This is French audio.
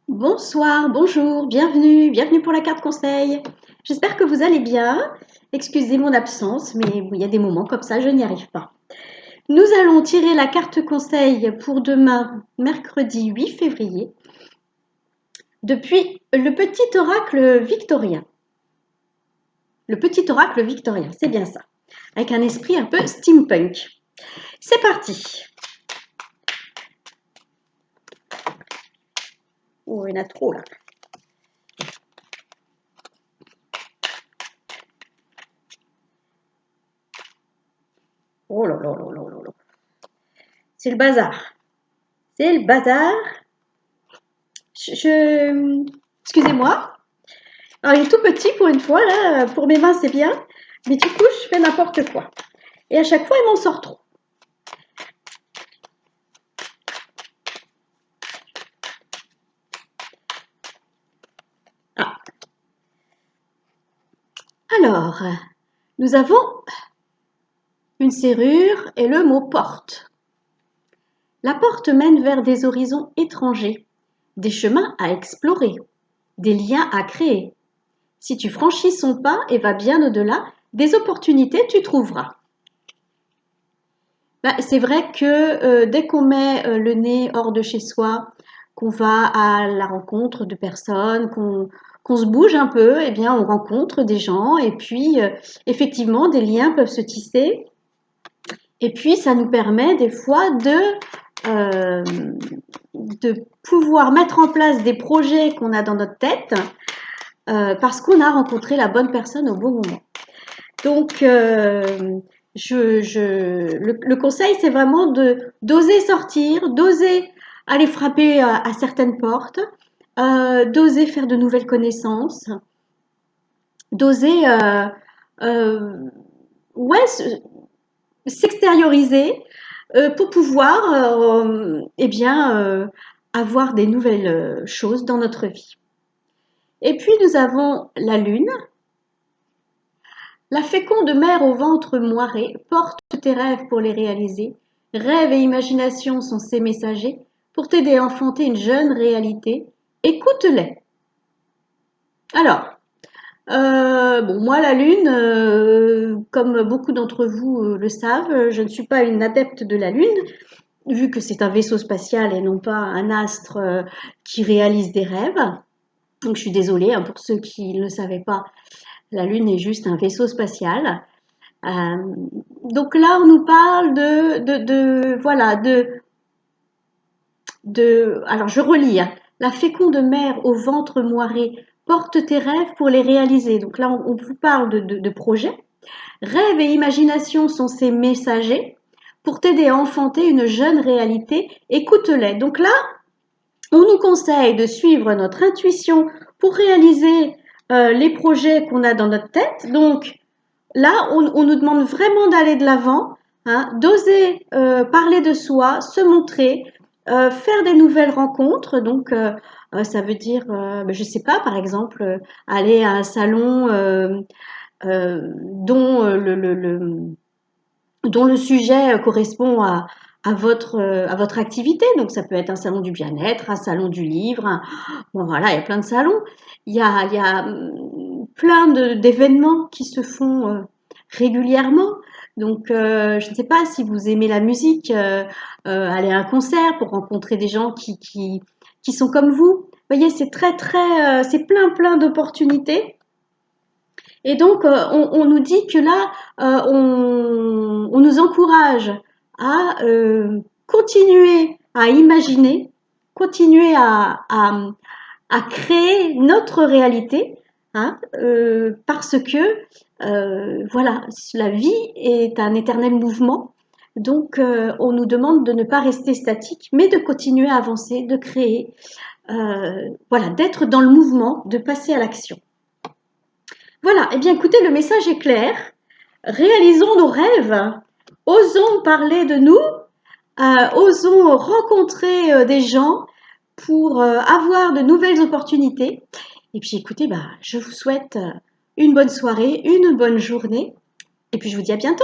Bonsoir, bonjour, bienvenue pour la carte conseil. J'espère que vous allez bien. Excusez mon absence, mais il y a des moments comme ça, je n'y arrive pas. Nous allons tirer la carte conseil pour demain, mercredi 8 février, depuis le petit oracle victorien. Le petit oracle victorien, c'est bien ça, avec un esprit un peu steampunk. C'est parti. Oh, il y en a trop là. Oh là là là là là là. C'est le bazar. C'est le bazar. Excusez-moi. Alors, il est tout petit pour une fois, là. Pour mes mains, c'est bien. Mais du coup, je fais n'importe quoi. Et à chaque fois, il m'en sort trop. Ah. Alors, nous avons une serrure et le mot porte. La porte mène vers des horizons étrangers, des chemins à explorer, des liens à créer. Si tu franchis son pas et vas bien au-delà, des opportunités tu trouveras. C'est vrai que dès qu'on met le nez hors de chez soi, qu'on va à la rencontre de personnes, qu'on se bouge un peu, eh bien, on rencontre des gens et puis effectivement, des liens peuvent se tisser. Et puis, ça nous permet des fois euh, de pouvoir mettre en place des projets qu'on a dans notre tête parce qu'on a rencontré la bonne personne au bon moment. Donc, le conseil, c'est vraiment d'oser sortir, d'oser aller frapper à certaines portes, d'oser faire de nouvelles connaissances, d'oser ouais, s'extérioriser pour pouvoir eh bien, avoir des nouvelles choses dans notre vie. Et puis, nous avons la Lune. La féconde mère au ventre moiré porte tes rêves pour les réaliser. Rêve et imagination sont ses messagers pour t'aider à enfanter une jeune réalité. Écoute-les. Alors, bon, moi, la Lune, comme beaucoup d'entre vous le savent, je ne suis pas une adepte de la Lune, vu que c'est un vaisseau spatial et non pas un astre qui réalise des rêves. Donc, je suis désolée hein, pour ceux qui ne le savaient pas. La Lune est juste un vaisseau spatial. Euh, donc là, on nous parle voilà, alors je relis, hein. La féconde mère au ventre moiré porte tes rêves pour les réaliser. Donc là, on vous parle de projets. Rêve et imagination sont ces messagers pour t'aider à enfanter une jeune réalité. Écoute-les. Donc là, on nous conseille de suivre notre intuition pour réaliser les projets qu'on a dans notre tête. Donc, là, on nous demande vraiment d'aller de l'avant, hein, d'oser parler de soi, se montrer, faire des nouvelles rencontres. Donc, ça veut dire, je ne sais pas, par exemple, aller à un salon dont dont le sujet correspond à votre activité. Donc, ça peut être un salon du bien-être, un salon du livre. Bon, voilà, il y a plein de salons. Il y a plein d'événements qui se font régulièrement. Donc, je ne sais pas si vous aimez la musique, aller à un concert pour rencontrer des gens qui sont comme vous. Vous voyez, c'est c'est plein d'opportunités. Et donc, on nous dit que là, on nous encourage à continuer à imaginer, continuer à créer notre réalité, hein, parce que voilà, la vie est un éternel mouvement. Donc, on nous demande de ne pas rester statique, mais de continuer à avancer, de créer, voilà, d'être dans le mouvement, de passer à l'action. Voilà, eh bien écoutez, le message est clair. Réalisons nos rêves, osons parler de nous, osons rencontrer des gens pour avoir de nouvelles opportunités. Et puis écoutez, je vous souhaite une bonne soirée, une bonne journée, et puis je vous dis à bientôt.